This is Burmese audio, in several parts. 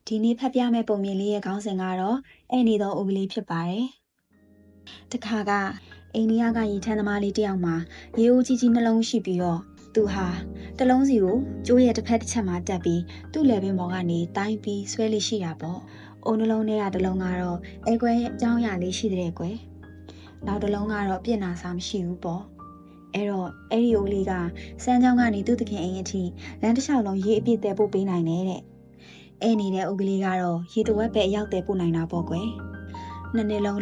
ဒီနေ့ဖတ်ပြမယ့်ပုံမြင်လေးရဲ့ခေါင်းစဉ်ကတော့အဲ့နေသောအိုကလေးဖြစ်ပါတယ်။တခါကအိန္ဒိယကရေထမ်းသမားလေးတယောက်မှာရေအိုးကြီးကြီးနှလုံးရှိပြီးတော့သူဟာတလုံးစီကိုကျိုးရဲ့တစ်ဖက်တစ်ချက်မှာတက်ပြီးသူ့လယ်ပင်ပေါ်ကနေတိုင်းပြီးဆွဲလေးရှိတာပေါ့။အိုးနှလုံးထဲကတစ်လုံးကတော့အဲကွဲရဲ့အကြောင်းအရာလေးရှိတဲ့ကွယ်။နောက်တစ်လုံးကတော့ပြစ်နာစာမရှိဘူးပေါ့။အဲ့တော့အဲ့ဒီအိုးလေးကစမ်းချောင်းကနေသူ့သခင်အိမ်အထိလမ်းတစ်လျှောက်လုံးရေအပြည့်တဲပို့ပေးနိုင်တယ်တဲ့။အဲ့နေတဲ့အိုကလေးကတော့ရေတဝက်ပဲအရောက်တဲပို့နိုင်တာပေါ့ကွယ်။နှစ်နှစ်လုံး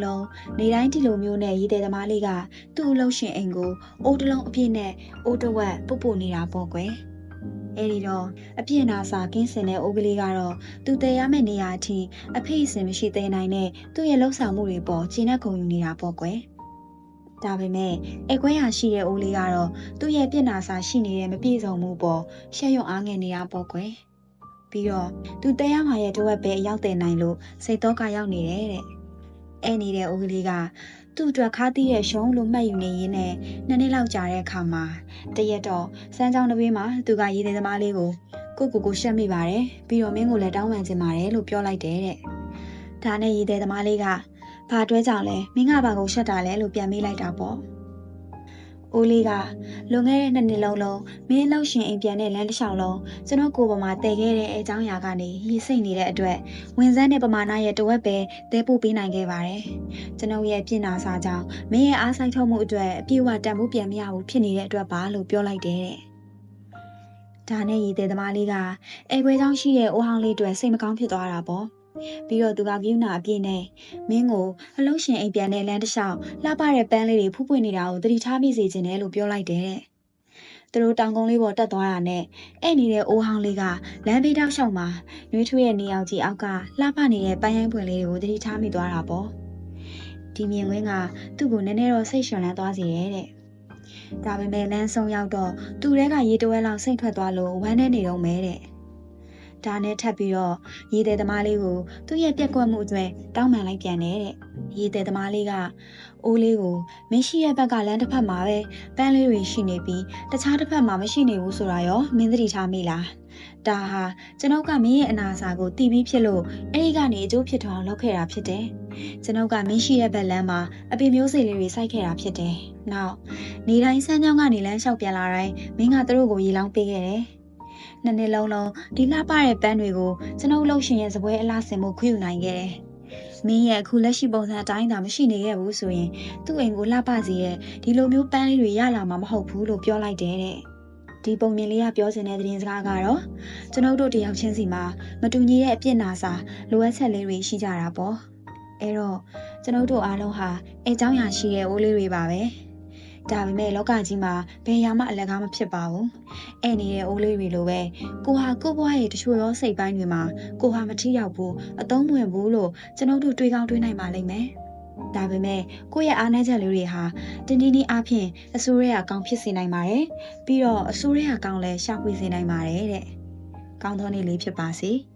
နေတိုင်းဒီလိုမျိုးနဲ့ရေတဲသမားလေးကသူ့အလုပ်ရှင်အိမ်ကိုအိုးတစ်လုံးအပြည့်နဲ့အိုးတစ်ဝက်ပို့နေတာပေါ့ကွယ်။အဲ့ဒီတော့အပြည့်နာစာကင်းစင်တဲ့အိုကလေးကတော့သူတဲရမယ့်နေရာအထိအဖေ့အစင်မရှိသေးနိုင်တဲ့သူ့ရဲ့လှုပ်ဆောင်မှုတွေပေါ်ကျဉ်းနဲ့ခုန်ယူနေတာပေါ့ကွယ်။ဒါပေမဲ့အကွဲရရှိတဲ့အိုးလေးကတော့သူ့ရဲ့ပြစ်နာစာရှိနေတဲ့မပြည့်စုံမှုပေါ်ရှက်ရွံ့အားငယ်နေတာပေါ့ကွယ်။ပြီးတော့သူတဲရမှာရဲ့တဝက်ပဲအရောက်တဲ့နိုင်လို့စိတ်တော့ကရောက်နေတယ်တဲ့။အဲ့နေတဲ့အိုးကလေးကသူ့အတွက်ခါးသီးရဲ့ရှုံးလို့မှတ်ယူနေရင်းနဲ့နှစ်နှစ်လောက်ကြာတဲ့အခါမှာတရက်တော့စမ်းချောင်းတစ်ပေးမှာသူကရေသေးသမားလေးကိုကိုရှက်မိပါတယ်ပြီးတော့မင်းကိုလည်းတောင်းပန်ချင်ပါတယ်လို့ပြောလိုက်တယ်တဲ့။ဒါနဲ့ရေသေးသမားလေးကဘာတွဲကြောင်လဲမင်းကဘာကိုရှက်တာလဲလို့ပြန်မေးလိုက်တာပေါ့။အိုးလေးကလွန်ခဲ့တဲ့နှစ်နှစ်လုံးမင်းလှုပ်ရှင်အိမ်ပြန်တဲ့လမ်းတစ်လျှောက်လုံးကျွန်တော်ကိုယ်ပေါ်မှာတည်ခဲ့တဲ့အကြောင်းအရာကနေရေစိတ်နေတဲ့အတွက်ဝင်စမ်းတဲ့ပမာဏရဲ့တဝက်ပဲသဲပို့ပေးနိုင်ခဲ့ပါတယ်။ကျွန်တော်ရဲ့ပြင်နာစာကြောင့်မင်းရဲ့အားဆိုင်ထုတ်မှုအတွက်အပြည့်အဝတန်ဖိုးပြန်မရဘူးဖြစ်နေတဲ့အတွက်ပါလို့ပြောလိုက်တယ်တဲ့။ဒါနဲ့ရေသေးသမားလေးကအဲခွဲချောင်းရှိတဲ့အိုးဟောင်းလေးတွေစိတ်မကောင်းဖြစ်သွားတာပေါ့။ပြီးတော့သူကကယူနာအပြည့်နဲ့မင်းကိုအလုံးရှင်အိမ်ပြန်တဲ့လမ်းတစ်လျှောက်လှပတဲ့ပန်းလေးတွေဖူးပွင့်နေတာကိုသတိထားမိစေခြင်းနဲ့လို့ပြောလိုက်တယ်တဲ့။သူတို့တောင်ကုန်းလေးပေါ်တက်သွားတာနဲ့အဲ့နေတဲ့အိုးဟောင်းလေးကလမ်းဘေးတောက်လျှောက်မှာနှွေးထွေးရဲ့နေအောင်ကြီးအောက်ကလှပနေတဲ့ပန်းရိုင်းပွင့်လေးတွေကိုသတိထားမိသွားတာပေါ့။ဒီမြင်ကွင်းကသူ့ကိုနည်းနည်းတော့စိတ်ရှင်လန်းသွားစေရဲ့တဲ့။ဒါပေမဲ့လမ်းဆုံးရောက်တော့သူ့ထဲကရေတဝက်လောက်စိတ်ထွက်သွားလို့ဝမ်းထဲနေတော့မဲတဲ့။ဒါနဲ့ထပ်ပြီးတော့ရေသေးသမားလေးကိုသူ့ရဲ့ပြက်ကွက်မှုအတွက်တောင်းပန်လိုက်ပြန်တယ်တဲ့။ရေသေးသမားလေးကအိုးလေးကိုမင်းရှိရဲ့ဘက်ကလမ်းတစ်ဖက်မှာပဲပန်းလေးတွေရှိနေပြီးတခြားတစ်ဖက်မှာမရှိနေဘူးဆိုတာရောမင်းသတိထားမိလား။ဒါဟာကျွန်ုပ်ကမင်းရဲ့အနာစာကိုတီးပြီးဖြစ်လို့အဲ့ဒီကနေအကျိုးဖြစ်ထွန်းအောင်လုပ်ခဲ့တာဖြစ်တယ်။ကျွန်ုပ်ကမင်းရှိရဲ့ဘက်လမ်းမှာအပင်မျိုးစေ့လေးတွေစိုက်ခဲ့တာဖြစ်တယ်။နောက်နေတိုင်းစမ်းချောင်းကနေလမ်းလျှောက်ပြန်လာတိုင်းမင်းကသူတို့ကိုရေလောင်းပေးခဲ့တယ်။နှစ်နှစ်လုံးဒီလှပတဲ့ပန်းတွေကိုကျွန်ုပ်လှုပ်ရှင်ရဲ့စပွဲအလားစင်မှုခွင့်ယူနိုင်ခဲ့တယ်။မင်းရဲ့အခုလက်ရှိပုံစံအတိုင်းသာမရှိနေခဲ့ဘူးဆိုရင်သူ့အိမ်ကိုလှပစေရဲ့ဒီလိုမျိုးပန်းလေးတွေရလာမှာမဟုတ်ဘူးလို့ပြောလိုက်တယ်တဲ့။ဒီပုံမြင်လေးကပြောချင်တဲ့သတင်းစကားကတော့ကျွန်ုပ်တို့တယောက်ချင်းစီမှာမတူညီတဲ့အပြစ်နာစာလိုအပ်ချက်လေးတွေရှိကြတာပေါ့။အဲ့တော့ကျွန်ုပ်တို့အားလုံးဟာအဲเจ้าရရှိတဲ့အိုးလေးတွေပါပဲ။ဒါပေမဲ့လောကကြီးမှာဘယ်ရာမှအလကားမဖြစ်ပါဘူး။အဲ့နေတဲ့အိုးလေးတွေလိုပဲကိုဟာကိုဘွားရဲ့တချို့ရောစိတ်ပိုင်းတွေမှာကိုဟာမထိရောက်ဘူးအသုံးမဝင်ဘူးလို့ကျွန်တော်တို့တွေးကောင်းတွေးနိုင်ပါလိမ့်မယ်။ဒါပေမဲ့ကိုယ့်ရဲ့အားနည်းချက်လေးတွေဟာတင်းတင်းအဖြစ်အဆိုးရဲအကောင်ဖြစ်စေနိုင်ပါတယ်။ပြီးတော့အဆိုးရဲအကောင်လည်းရှာဖွေစေနိုင်ပါတယ်တဲ့။ကောင်းသောနေ့လေးဖြစ်ပါစေ။